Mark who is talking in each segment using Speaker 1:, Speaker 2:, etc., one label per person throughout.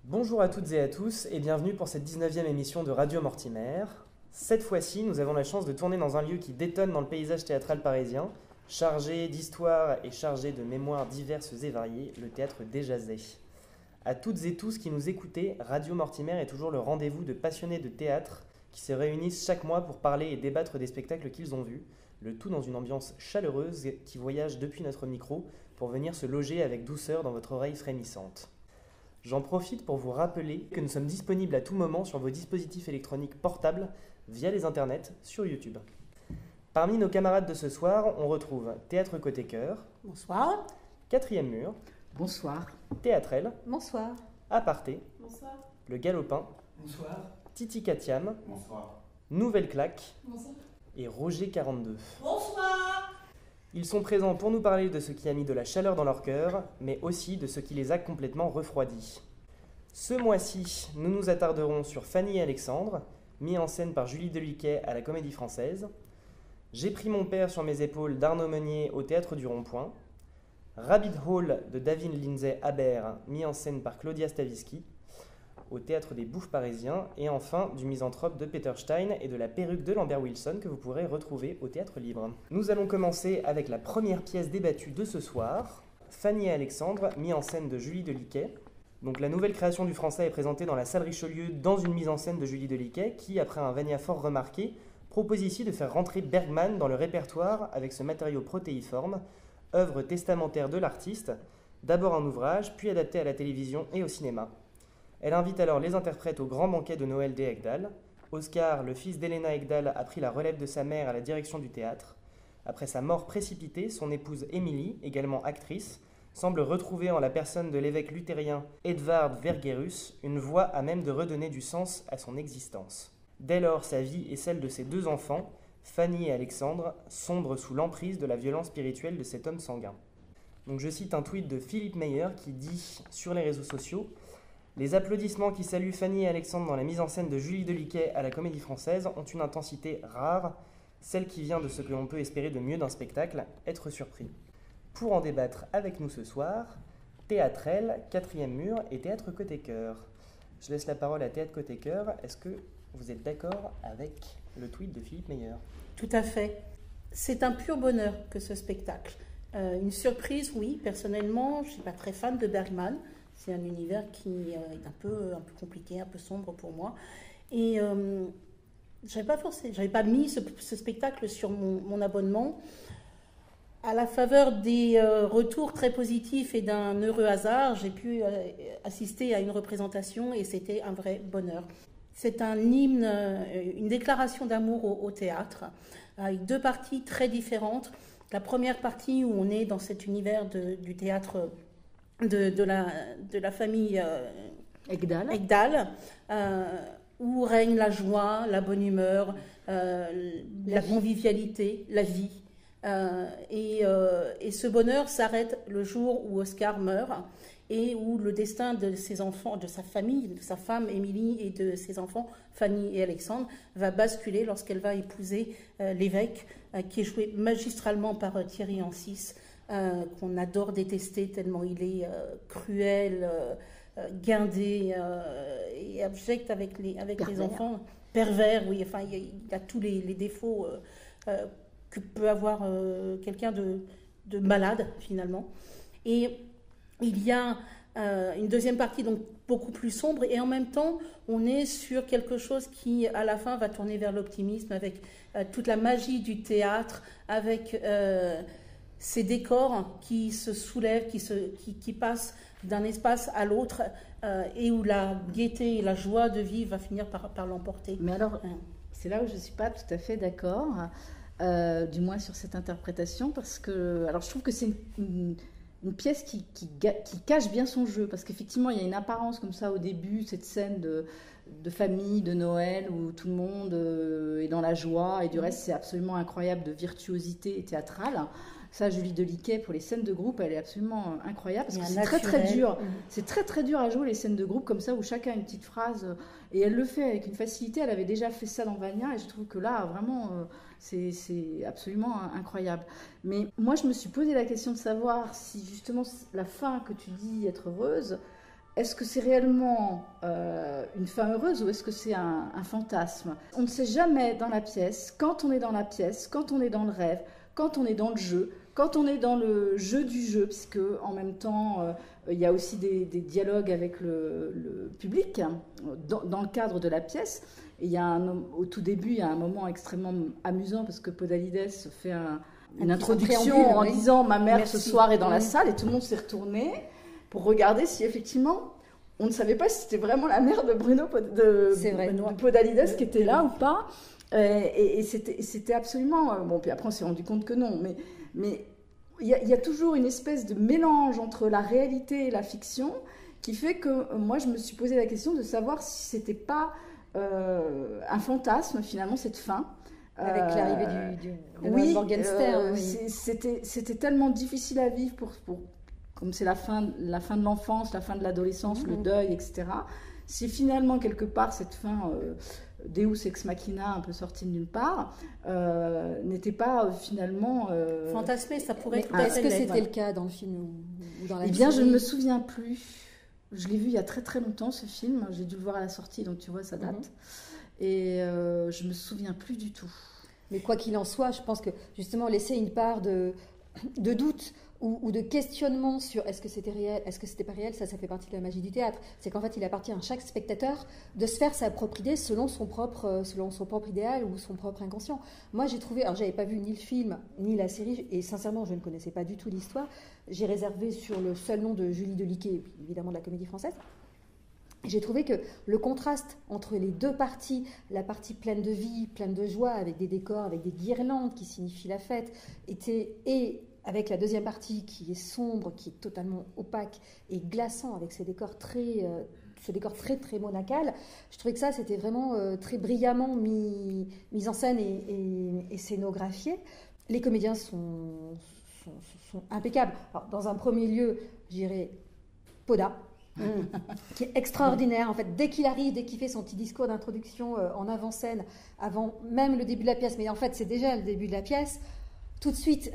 Speaker 1: Bonjour à toutes et à tous et bienvenue pour cette 19e émission de Radio Mortimer. Cette fois-ci, nous avons la chance de tourner dans un lieu qui détonne dans le paysage théâtral parisien, chargé d'histoire et chargé de mémoires diverses et variées, le théâtre Déjazet. À toutes et tous qui nous écoutez, Radio Mortimer est toujours le rendez-vous de passionnés de théâtre qui se réunissent chaque mois pour parler et débattre des spectacles qu'ils ont vus, le tout dans une ambiance chaleureuse qui voyage depuis notre micro pour venir se loger avec douceur dans votre oreille frémissante. J'en profite pour vous rappeler que nous sommes disponibles à tout moment sur vos dispositifs électroniques portables via les internets sur YouTube. Parmi nos camarades de ce soir, on retrouve Théâtre Côté Cœur.
Speaker 2: Bonsoir.
Speaker 1: Quatrième Mur.
Speaker 3: Bonsoir.
Speaker 1: Théâtrel.
Speaker 2: Bonsoir.
Speaker 1: Aparté.
Speaker 2: Bonsoir.
Speaker 1: Le Galopin.
Speaker 4: Bonsoir.
Speaker 1: Titi Katiam.
Speaker 4: Bonsoir.
Speaker 1: Nouvelle Claque.
Speaker 2: Bonsoir.
Speaker 1: Et Roger 42.
Speaker 2: Bonsoir.
Speaker 1: Ils sont présents pour nous parler de ce qui a mis de la chaleur dans leur cœur, mais aussi de ce qui les a complètement refroidis. Ce mois-ci, nous nous attarderons sur Fanny et Alexandre, mis en scène par Julie Deliquet à la Comédie Française. J'ai pris mon père sur mes épaules d'Arnaud Meunier au Théâtre du Rond-Point. Rabbit Hole de David Lindsay Habert, mis en scène par Claudia Stavisky au Théâtre des Bouffes Parisiens. Et enfin, du Misanthrope de Peter Stein et de La Perruque de Lambert Wilson que vous pourrez retrouver au Théâtre Libre. Nous allons commencer avec la première pièce débattue de ce soir, Fanny et Alexandre, mis en scène de Julie Deliquet. Donc la nouvelle création du français est présentée dans la salle Richelieu dans une mise en scène de Julie Deliquet qui, après un Vania fort remarqué, propose ici de faire rentrer Bergman dans le répertoire avec ce matériau protéiforme, œuvre testamentaire de l'artiste, d'abord un ouvrage, puis adapté à la télévision et au cinéma. Elle invite alors les interprètes au grand banquet de Noël des Ekdal. Oscar, le fils d'Helena Ekdal, a pris la relève de sa mère à la direction du théâtre. Après sa mort précipitée, son épouse Émilie, également actrice, semble retrouver en la personne de l'évêque luthérien Edvard Vergerus une voix à même de redonner du sens à son existence. Dès lors, sa vie et celle de ses deux enfants, Fanny et Alexandre, sombrent sous l'emprise de la violence spirituelle de cet homme sanguin. Donc je cite un tweet de Philippe Meyer qui dit sur les réseaux sociaux « Les applaudissements qui saluent Fanny et Alexandre dans la mise en scène de Julie Deliquet à la Comédie Française ont une intensité rare, celle qui vient de ce que l'on peut espérer de mieux d'un spectacle, être surpris. » Pour en débattre avec nous ce soir, Théâtrel, Quatrième Mur et Théâtre Côté Cœur. Je laisse la parole à Théâtre Côté Cœur. Est-ce que vous êtes d'accord avec le tweet de Philippe Meyer?
Speaker 2: Tout à fait. C'est un pur bonheur que ce spectacle. Une surprise, oui. Personnellement, je ne suis pas très fan de Bergman. C'est un univers qui est un peu compliqué, un peu sombre pour moi. Et j'avais pas mis ce spectacle sur mon abonnement. À la faveur des retours très positifs et d'un heureux hasard, j'ai pu assister à une représentation et c'était un vrai bonheur. C'est un hymne, une déclaration d'amour au théâtre, avec deux parties très différentes. La première partie où on est dans cet univers du théâtre de la famille Ekdal, où règne la joie, la bonne humeur, la convivialité, la vie. Et ce bonheur s'arrête le jour où Oscar meurt et où le destin de ses enfants, de sa famille, de sa femme Émilie et de ses enfants Fanny et Alexandre va basculer lorsqu'elle va épouser l'évêque qui est joué magistralement par Thierry Ansys, qu'on adore détester tellement il est cruel, guindé et abject avec les enfants. Pervers, oui, enfin il a tous les défauts que peut avoir quelqu'un de malade, finalement. Et il y a une deuxième partie, donc beaucoup plus sombre, et en même temps, on est sur quelque chose qui, à la fin, va tourner vers l'optimisme, avec toute la magie du théâtre, avec ces décors qui se soulèvent, qui passent d'un espace à l'autre, et où la gaieté et la joie de vivre va finir par l'emporter.
Speaker 3: Mais alors, c'est là où je ne suis pas tout à fait d'accord. Du moins sur cette interprétation, parce que alors je trouve que c'est une pièce qui cache bien son jeu, parce qu'effectivement il y a une apparence comme ça au début, cette scène de famille, de Noël, où tout le monde est dans la joie, et du reste c'est absolument incroyable de virtuosité théâtrale. Ça, Julie Deliquet, pour les scènes de groupe, elle est absolument incroyable parce que
Speaker 2: Il y
Speaker 3: c'est
Speaker 2: a un
Speaker 3: très très
Speaker 2: naturel.
Speaker 3: dur. C'est très très dur à jouer les scènes de groupe comme ça où chacun a une petite phrase et elle le fait avec une facilité. Elle avait déjà fait ça dans Vania et je trouve que là, vraiment, c'est absolument incroyable. Mais moi, je me suis posé la question de savoir si justement la fin que tu dis être heureuse, est-ce que c'est réellement une fin heureuse ou est-ce que c'est un fantasme? On ne sait jamais dans la pièce, quand on est dans la pièce, quand on est dans le rêve, quand on est dans le jeu, quand on est dans le jeu du jeu, puisque en même temps, il y a aussi des dialogues avec le public dans le cadre de la pièce. Et il y a au tout début, il y a un moment extrêmement amusant parce que Podalides fait une introduction en disant « Ma mère ce soir est dans la salle » et tout le monde s'est retourné pour regarder si effectivement, on ne savait pas si c'était vraiment la mère de de Podalides qui était là ou pas. Et c'était absolument... Bon, puis après, on s'est rendu compte que non. Mais il y a toujours une espèce de mélange entre la réalité et la fiction qui fait que moi, je me suis posé la question de savoir si c'était pas un fantasme, finalement, cette fin.
Speaker 4: Avec l'arrivée de Morgenstern.
Speaker 3: Oui. C'était tellement difficile à vivre comme c'est la fin de l'enfance, la fin de l'adolescence, le deuil, etc. Si finalement, quelque part, cette fin... Deus ex machina, un peu sortie de nulle part, n'était pas finalement...
Speaker 2: Fantasmé, ça pourrait être...
Speaker 4: Est-ce que c'était le cas dans le film ou dans la série?
Speaker 3: Eh bien, je ne me souviens plus. Je l'ai vu il y a très très longtemps, ce film. J'ai dû le voir à la sortie, donc tu vois, ça date. Et je ne me souviens plus du tout.
Speaker 4: Mais quoi qu'il en soit, je pense que justement laisser une part de doute ou de questionnement sur est-ce que c'était réel, est-ce que c'était pas réel, ça fait partie de la magie du théâtre. C'est qu'en fait, il appartient à chaque spectateur de se faire sa propre idée selon son propre idéal ou son propre inconscient. Moi, j'ai trouvé, alors j'avais pas vu ni le film ni la série, et sincèrement, je ne connaissais pas du tout l'histoire. J'ai réservé sur le seul nom de Julie Deliquet, et puis évidemment de la Comédie Française. J'ai trouvé que le contraste entre les deux parties, la partie pleine de vie, pleine de joie, avec des décors, avec des guirlandes qui signifient la fête, et avec la deuxième partie qui est sombre, qui est totalement opaque et glaçant, avec ces décors très très monacal, je trouvais que ça c'était vraiment très brillamment mis en scène et scénographié. Les comédiens sont impeccables. Alors, dans un premier lieu, je dirais Poda, qui est extraordinaire en fait. Dès qu'il arrive, dès qu'il fait son petit discours d'introduction en avant-scène, avant même le début de la pièce, mais en fait c'est déjà le début de la pièce. Tout de suite,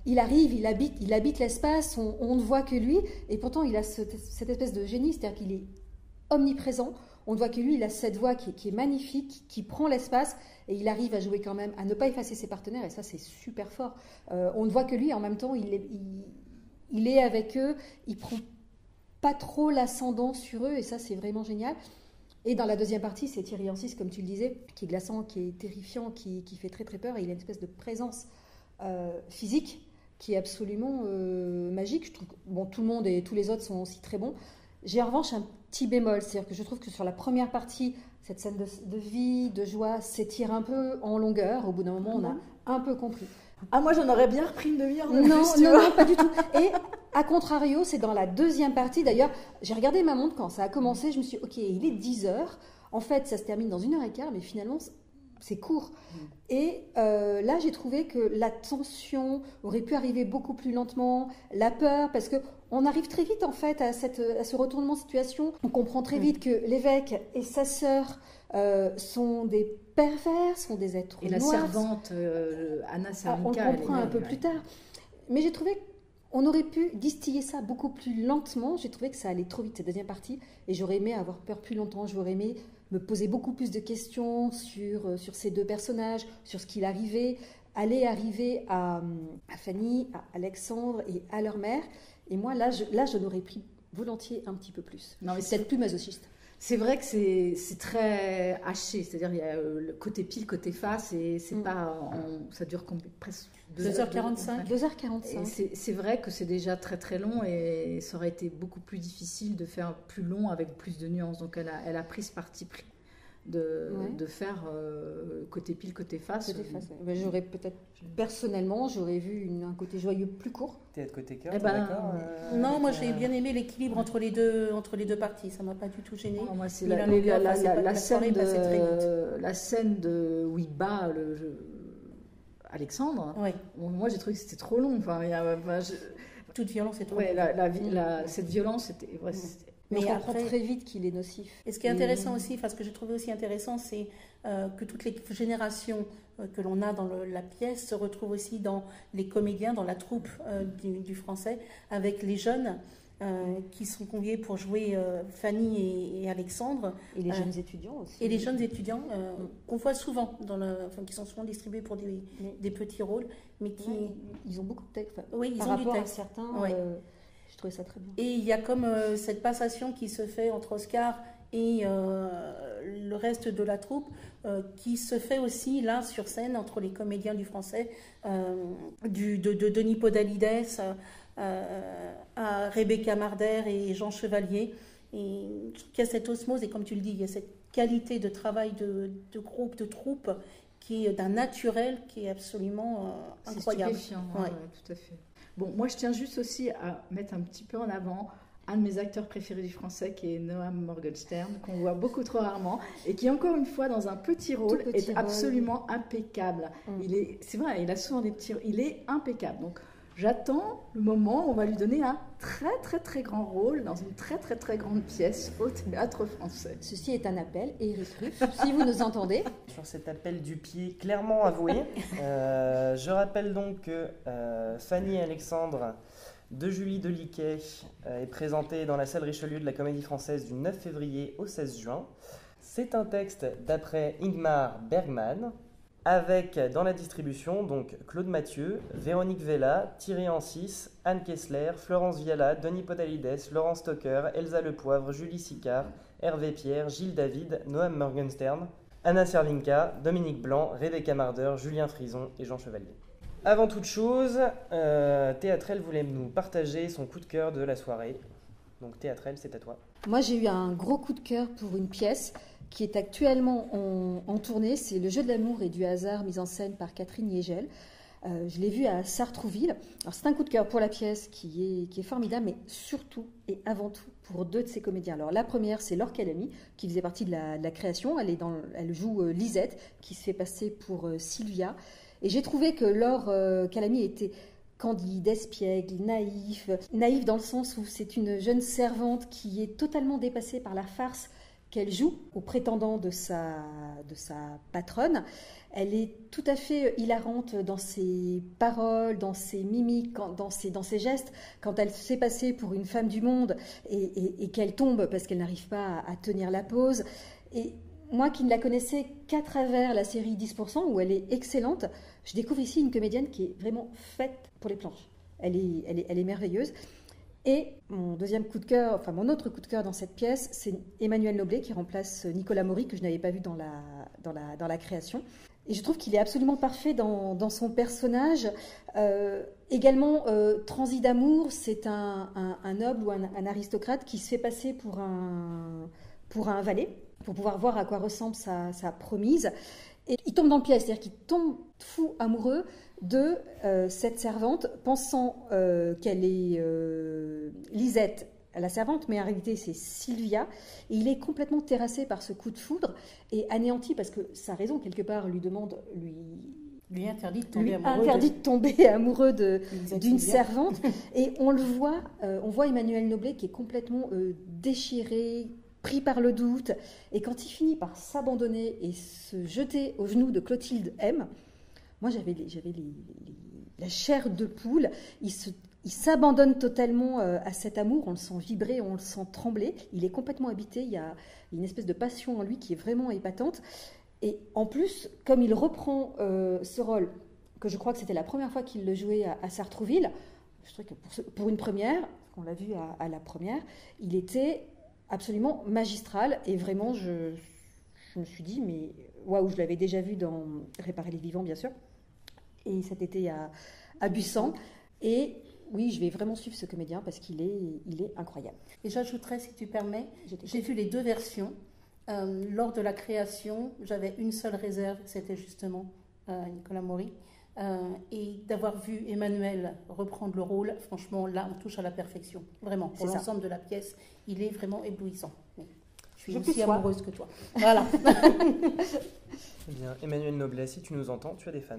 Speaker 4: il arrive, il habite l'espace, on ne voit que lui, et pourtant il a cette espèce de génie, c'est-à-dire qu'il est omniprésent. On ne voit que lui, il a cette voix qui est magnifique, qui prend l'espace, et il arrive à jouer quand même, à ne pas effacer ses partenaires, et ça c'est super fort. On ne voit que lui, en même temps, il est avec eux, il prend pas trop l'ascendant sur eux, et ça c'est vraiment génial. Et dans la deuxième partie, c'est Thierry Ansys, comme tu le disais, qui est glaçant, qui est terrifiant, qui fait très très peur, et il a une espèce de présence physique qui est absolument magique. Je trouve que, bon, tout le monde et tous les autres sont aussi très bons. J'ai en revanche un petit bémol, c'est-à-dire que je trouve que sur la première partie, cette scène de vie, de joie, s'étire un peu en longueur. Au bout d'un moment, on a un peu compris.
Speaker 3: Ah, moi j'en aurais bien repris une demi-heure.
Speaker 4: Non, pas du tout. Et à contrario, c'est dans la deuxième partie. D'ailleurs, j'ai regardé ma montre quand ça a commencé. Je me suis dit, ok, il est 10h. En fait, ça se termine dans 1h15, mais finalement, c'est court. Et là, j'ai trouvé que la tension aurait pu arriver beaucoup plus lentement, la peur, parce qu'on arrive très vite en fait à ce retournement de situation. On comprend très vite que l'évêque et sa sœur sont des pervers, sont des êtres noirs.
Speaker 3: Et la servante, Anna Sarnica,
Speaker 4: on le comprend un peu plus tard. Mais j'ai trouvé qu'on aurait pu distiller ça beaucoup plus lentement. J'ai trouvé que ça allait trop vite, cette deuxième partie. Et j'aurais aimé avoir peur plus longtemps. J'aurais aimé me poser beaucoup plus de questions sur ces deux personnages, sur ce qu'il arrivait à Fanny, à Alexandre et à leur mère. Et moi, là, je l'aurais pris volontiers un petit peu plus.
Speaker 3: Non, mais
Speaker 4: c'est peut-être plus masochiste.
Speaker 3: C'est vrai que c'est très haché, c'est-à-dire il y a le côté pile, côté face, et c'est pas, ça dure presque
Speaker 2: 2h45.
Speaker 4: 2h45.
Speaker 3: C'est vrai que c'est déjà très très long et ça aurait été beaucoup plus difficile de faire plus long avec plus de nuances. Donc elle a pris ce parti pris de faire côté pile, côté face.
Speaker 4: Côté face, ouais. J'aurais peut-être, personnellement, j'aurais vu un côté joyeux plus court.
Speaker 1: Théâtre côté cœur,
Speaker 2: d'accord Non, moi j'ai bien aimé l'équilibre entre les deux parties, ça m'a pas du tout gêné.
Speaker 3: Moi, c'est la scène où il bat Alexandre.
Speaker 2: Oui.
Speaker 3: Bon, moi, j'ai trouvé que c'était trop long. Enfin,
Speaker 2: Toute violence est trop
Speaker 3: ouais, cette violence, c'était... Ouais,
Speaker 4: Mais on
Speaker 2: Mais
Speaker 4: comprend
Speaker 2: après-
Speaker 4: très vite qu'il est nocif.
Speaker 2: Et ce qui est intéressant aussi, enfin ce que j'ai trouvé aussi intéressant, c'est que toutes les générations que l'on a dans la pièce se retrouvent aussi dans les comédiens, dans la troupe du français, avec les jeunes qui sont conviés pour jouer Fanny et Alexandre.
Speaker 4: Et les jeunes étudiants aussi.
Speaker 2: Et les jeunes étudiants qu'on voit souvent, qui sont souvent distribués pour des petits rôles, mais qui...
Speaker 4: Ouais, ils ont beaucoup de texte. Enfin,
Speaker 2: Oui, ils
Speaker 4: par
Speaker 2: ont du
Speaker 4: rapport à
Speaker 2: texte.
Speaker 4: certains,
Speaker 2: Ouais.
Speaker 4: je trouvais ça très bien.
Speaker 2: Et il y a comme cette passation qui se fait entre Oscar et le reste de la troupe, qui se fait aussi là sur scène entre les comédiens du français, de Denis Podalides à Rebecca Marder et Jean Chevalier. Et je trouve qu'il y a cette osmose, et comme tu le dis, il y a cette qualité de travail de groupe, de troupe, qui est d'un naturel qui est absolument
Speaker 3: c'est
Speaker 2: incroyable.
Speaker 3: stupéfiant,
Speaker 2: Ouais.
Speaker 3: ouais, tout à fait. Bon, moi, je tiens juste aussi à mettre un petit peu en avant un de mes acteurs préférés du français, qui est Noam Morgenstern, qu'on voit beaucoup trop rarement, et qui, encore une fois, dans un petit rôle,
Speaker 4: Tout petit
Speaker 3: est
Speaker 4: rôle.
Speaker 3: absolument impeccable. C'est vrai, il a souvent des petits... Il est impeccable. Donc, j'attends le moment où on va lui donner un très, très, très grand rôle dans une très, très, très grande pièce au théâtre français.
Speaker 4: Ceci est un appel, Éric Ruff, si vous nous entendez.
Speaker 1: Sur cet appel du pied clairement avoué, je rappelle donc que Fanny et Alexandre de Julie Deliquet est présentée dans la salle Richelieu de la Comédie Française du 9 février au 16 juin. C'est un texte d'après Ingmar Bergman, avec dans la distribution donc Claude Mathieu, Véronique Vella, Thierry Ancis, Anne Kessler, Florence Viala, Denis Podalides, Laurence Stocker, Elsa Lepoivre, Julie Sicard, Hervé Pierre, Gilles David, Noam Morgenstern, Anna Serlinka, Dominique Blanc, Rebecca Marder, Julien Frison et Jean Chevalier. Avant toute chose, Théâtrelle voulait nous partager son coup de cœur de la soirée. Donc Théâtrelle, c'est à toi.
Speaker 4: Moi, j'ai eu un gros coup de cœur pour une pièce qui est actuellement en tournée. C'est Le jeu de l'amour et du hasard, mise en scène par Catherine Yegel. Je l'ai vue à Sartrouville. Alors, c'est un coup de cœur pour la pièce qui est formidable, mais surtout et avant tout pour deux de ses comédiens. Alors, la première, c'est Laure Calamy, qui faisait partie de la création. Elle joue Lisette, qui se fait passer pour Sylvia. Et j'ai trouvé que Laure Calamy était candide, espiègle, naïf dans le sens où c'est une jeune servante qui est totalement dépassée par la farce qu'elle joue au prétendant de sa patronne. Elle est tout à fait hilarante dans ses paroles, dans ses mimiques, dans ses gestes, quand elle se fait passer pour une femme du monde et qu'elle tombe parce qu'elle n'arrive pas à tenir la pose. Et moi qui ne la connaissais qu'à travers la série 10%, où elle est excellente, je découvre ici une comédienne qui est vraiment faite pour les planches. Elle est merveilleuse. Et mon autre coup de cœur dans cette pièce, c'est Emmanuel Noblet qui remplace Nicolas Maury, que je n'avais pas vu dans la création. Et je trouve qu'il est absolument parfait dans son personnage. Également, transi d'amour, c'est un noble ou un aristocrate qui se fait passer pour un valet, pour pouvoir voir à quoi ressemble sa promise. Et il tombe dans le piège, c'est-à-dire qu'il tombe fou amoureux de cette servante, pensant qu'elle est Lisette, la servante, mais en réalité c'est Sylvia. Et il est complètement terrassé par ce coup de foudre et anéanti parce que sa raison, quelque part,
Speaker 2: lui interdit de
Speaker 4: tomber amoureux d'une servante. Et on le voit, on voit Emmanuel Noblet qui est complètement déchiré, pris par le doute. Et quand il finit par s'abandonner et se jeter aux genoux de Clotilde M, moi j'avais la chair de poule. Il s'abandonne totalement à cet amour, on le sent vibrer, on le sent trembler. Il est complètement habité, il y a une espèce de passion en lui qui est vraiment épatante. Et en plus, comme il reprend ce rôle, que je crois que c'était la première fois qu'il le jouait à Sartrouville, je trouve que pour une première, on l'a vu à la première, il était absolument magistral. Et vraiment, je me suis dit, mais waouh, je l'avais déjà vu dans Réparer les vivants, bien sûr, et cet été à Busan. Et oui, je vais vraiment suivre ce comédien parce qu'il est incroyable.
Speaker 2: Et j'ajouterais, si tu permets, j'ai vu les deux versions. Lors de la création, j'avais une seule réserve, c'était justement Nicolas Maury. Et d'avoir vu Emmanuel reprendre le rôle, franchement, là, on touche à la perfection. Vraiment, pour l'ensemble de la pièce, il est vraiment éblouissant. Oui. Je suis
Speaker 4: Je
Speaker 2: aussi
Speaker 4: plus sois.
Speaker 2: amoureuse que toi. Voilà.
Speaker 1: Eh bien, Emmanuel Noblet, si tu nous entends, tu as des fans.